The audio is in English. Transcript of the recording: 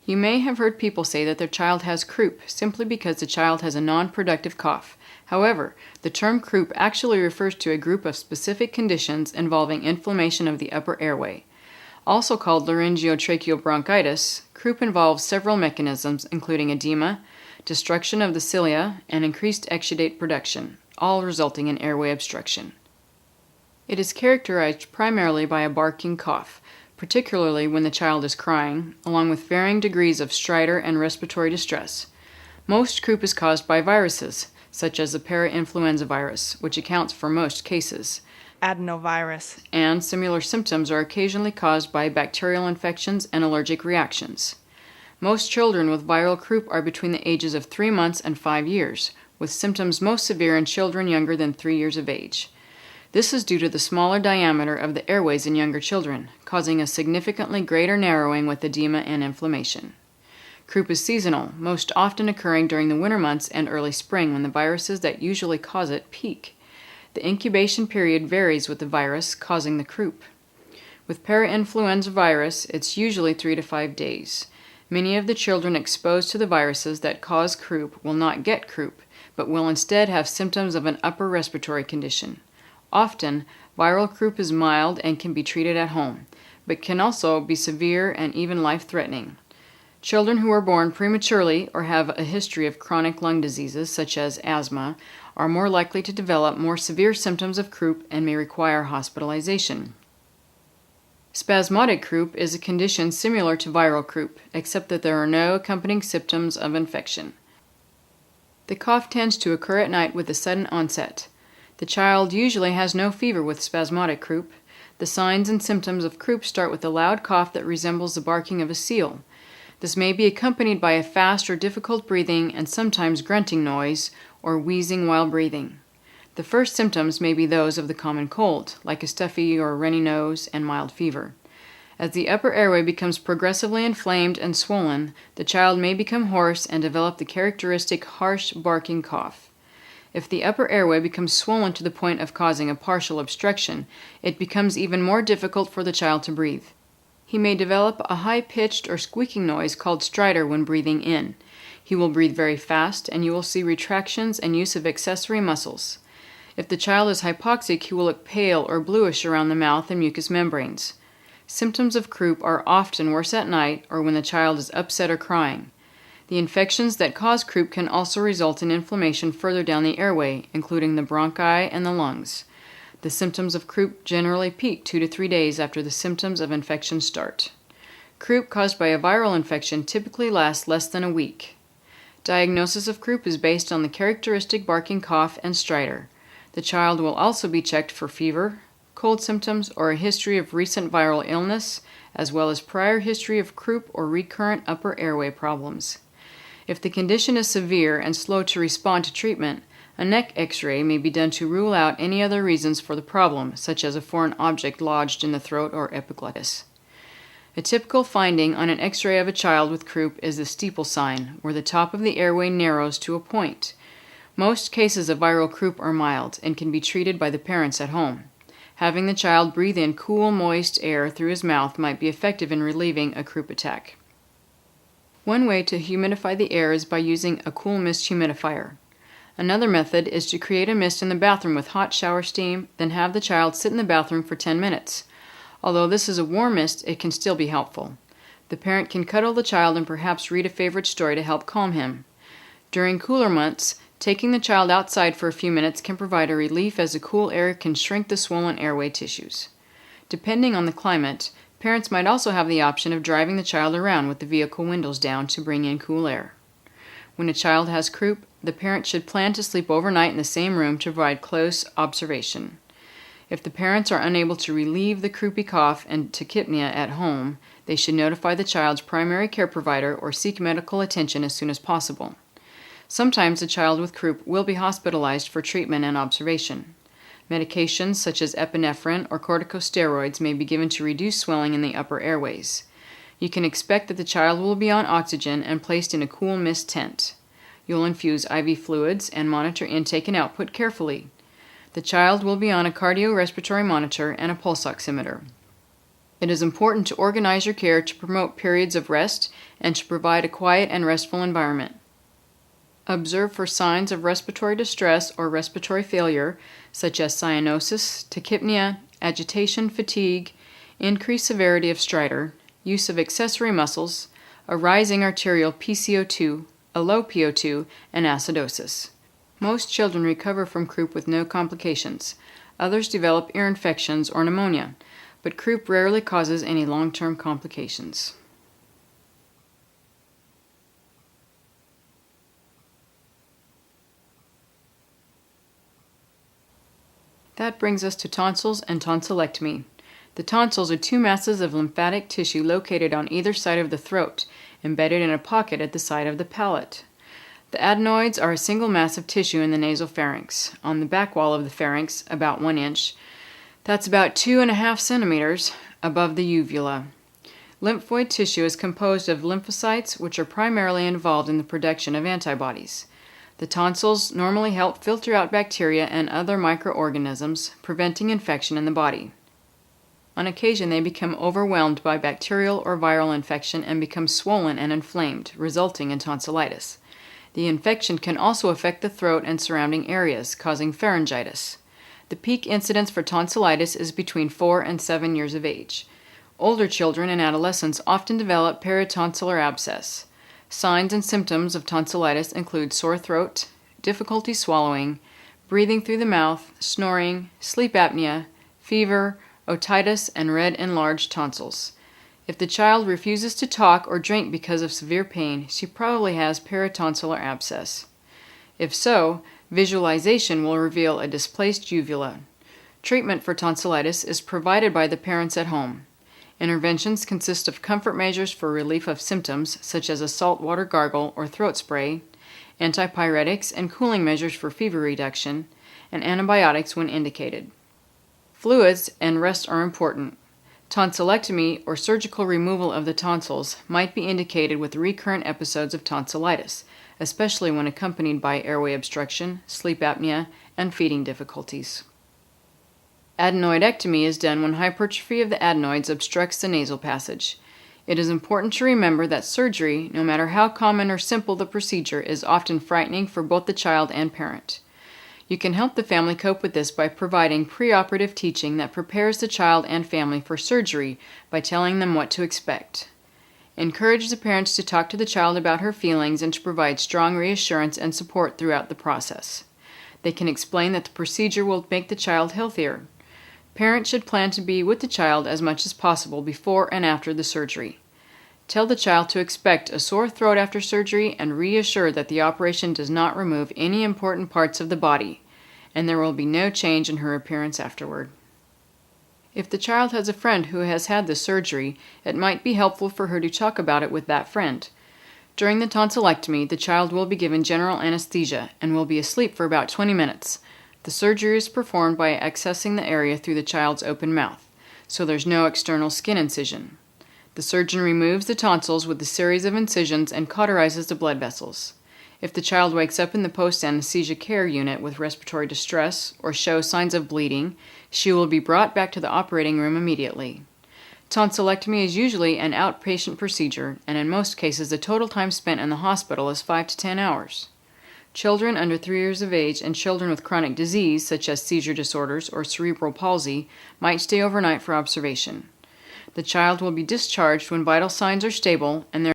You may have heard people say that their child has croup simply because the child has a non-productive cough. However, the term croup actually refers to a group of specific conditions involving inflammation of the upper airway. Also called laryngeotracheal bronchitis, croup involves several mechanisms including edema, destruction of the cilia, and increased exudate production, all resulting in airway obstruction. It is characterized primarily by a barking cough, particularly when the child is crying, along with varying degrees of stridor and respiratory distress. Most croup is caused by viruses, such as the parainfluenza virus, which accounts for most cases. Adenovirus. And similar symptoms are occasionally caused by bacterial infections and allergic reactions. Most children with viral croup are between the ages of 3 months and 5 years, with symptoms most severe in children younger than 3 years of age. This is due to the smaller diameter of the airways in younger children, causing a significantly greater narrowing with edema and inflammation. Croup is seasonal, most often occurring during the winter months and early spring when the viruses that usually cause it peak. The incubation period varies with the virus causing the croup. With parainfluenza virus, it's usually 3 to 5 days. Many of the children exposed to the viruses that cause croup will not get croup, but will instead have symptoms of an upper respiratory condition. Often, viral croup is mild and can be treated at home, but can also be severe and even life-threatening. Children who are born prematurely or have a history of chronic lung diseases such as asthma are more likely to develop more severe symptoms of croup and may require hospitalization. Spasmodic croup is a condition similar to viral croup, except that there are no accompanying symptoms of infection. The cough tends to occur at night with a sudden onset. The child usually has no fever with spasmodic croup. The signs and symptoms of croup start with a loud cough that resembles the barking of a seal. This may be accompanied by a fast or difficult breathing and sometimes grunting noise or wheezing while breathing. The first symptoms may be those of the common cold, like a stuffy or runny nose and mild fever. As the upper airway becomes progressively inflamed and swollen, the child may become hoarse and develop the characteristic harsh barking cough. If the upper airway becomes swollen to the point of causing a partial obstruction, it becomes even more difficult for the child to breathe. He may develop a high-pitched or squeaking noise called stridor when breathing in. He will breathe very fast, and you will see retractions and use of accessory muscles. If the child is hypoxic, he will look pale or bluish around the mouth and mucous membranes. Symptoms of croup are often worse at night or when the child is upset or crying. The infections that cause croup can also result in inflammation further down the airway, including the bronchi and the lungs. The symptoms of croup generally peak 2 to 3 days after the symptoms of infection start. Croup caused by a viral infection typically lasts less than a week. Diagnosis of croup is based on the characteristic barking cough and stridor. The child will also be checked for fever, cold symptoms, or a history of recent viral illness, as well as prior history of croup or recurrent upper airway problems. If the condition is severe and slow to respond to treatment, a neck X-ray may be done to rule out any other reasons for the problem, such as a foreign object lodged in the throat or epiglottis. A typical finding on an X-ray of a child with croup is the steeple sign, where the top of the airway narrows to a point. Most cases of viral croup are mild and can be treated by the parents at home. Having the child breathe in cool, moist air through his mouth might be effective in relieving a croup attack. One way to humidify the air is by using a cool mist humidifier. Another method is to create a mist in the bathroom with hot shower steam, then have the child sit in the bathroom for 10 minutes. Although this is a warm mist, it can still be helpful. The parent can cuddle the child and perhaps read a favorite story to help calm him. During cooler months, taking the child outside for a few minutes can provide a relief as the cool air can shrink the swollen airway tissues. Depending on the climate, parents might also have the option of driving the child around with the vehicle windows down to bring in cool air. When a child has croup, the parent should plan to sleep overnight in the same room to provide close observation. If the parents are unable to relieve the croupy cough and tachypnea at home, they should notify the child's primary care provider or seek medical attention as soon as possible. Sometimes a child with croup will be hospitalized for treatment and observation. Medications such as epinephrine or corticosteroids may be given to reduce swelling in the upper airways. You can expect that the child will be on oxygen and placed in a cool mist tent. You'll infuse IV fluids and monitor intake and output carefully. The child will be on a cardiorespiratory monitor and a pulse oximeter. It is important to organize your care to promote periods of rest and to provide a quiet and restful environment. Observe for signs of respiratory distress or respiratory failure, such as cyanosis, tachypnea, agitation, fatigue, increased severity of stridor, use of accessory muscles, a rising arterial PCO2, a low PO2, and acidosis. Most children recover from croup with no complications. Others develop ear infections or pneumonia, but croup rarely causes any long-term complications. That brings us to tonsils and tonsillectomy. The tonsils are two masses of lymphatic tissue located on either side of the throat, embedded in a pocket at the side of the palate. The adenoids are a single mass of tissue in the nasal pharynx, on the back wall of the pharynx, about 1 inch. That's about 2.5 centimeters above the uvula. Lymphoid tissue is composed of lymphocytes, which are primarily involved in the production of antibodies. The tonsils normally help filter out bacteria and other microorganisms, preventing infection in the body. On occasion, they become overwhelmed by bacterial or viral infection and become swollen and inflamed, resulting in tonsillitis. The infection can also affect the throat and surrounding areas, causing pharyngitis. The peak incidence for tonsillitis is between 4 and 7 years of age. Older children and adolescents often develop peritonsillar abscess. Signs and symptoms of tonsillitis include sore throat, difficulty swallowing, breathing through the mouth, snoring, sleep apnea, fever, otitis, and red enlarged tonsils. If the child refuses to talk or drink because of severe pain, she probably has peritonsillar abscess. If so, visualization will reveal a displaced uvula. Treatment for tonsillitis is provided by the parents at home. Interventions consist of comfort measures for relief of symptoms, such as a saltwater gargle or throat spray, antipyretics and cooling measures for fever reduction, and antibiotics when indicated. Fluids and rest are important. Tonsillectomy or surgical removal of the tonsils might be indicated with recurrent episodes of tonsillitis, especially when accompanied by airway obstruction, sleep apnea, and feeding difficulties. Adenoidectomy is done when hypertrophy of the adenoids obstructs the nasal passage. It is important to remember that surgery, no matter how common or simple the procedure, is often frightening for both the child and parent. You can help the family cope with this by providing preoperative teaching that prepares the child and family for surgery by telling them what to expect. Encourage the parents to talk to the child about her feelings and to provide strong reassurance and support throughout the process. They can explain that the procedure will make the child healthier. Parents should plan to be with the child as much as possible before and after the surgery. Tell the child to expect a sore throat after surgery and reassure that the operation does not remove any important parts of the body, and there will be no change in her appearance afterward. If the child has a friend who has had the surgery, it might be helpful for her to talk about it with that friend. During the tonsillectomy, the child will be given general anesthesia and will be asleep for about 20 minutes. The surgery is performed by accessing the area through the child's open mouth, so there's no external skin incision. The surgeon removes the tonsils with a series of incisions and cauterizes the blood vessels. If the child wakes up in the post-anesthesia care unit with respiratory distress or shows signs of bleeding, she will be brought back to the operating room immediately. Tonsillectomy is usually an outpatient procedure, and in most cases the total time spent in the hospital is 5 to 10 hours. Children under 3 years of age and children with chronic disease, such as seizure disorders or cerebral palsy, might stay overnight for observation. The child will be discharged when vital signs are stable and there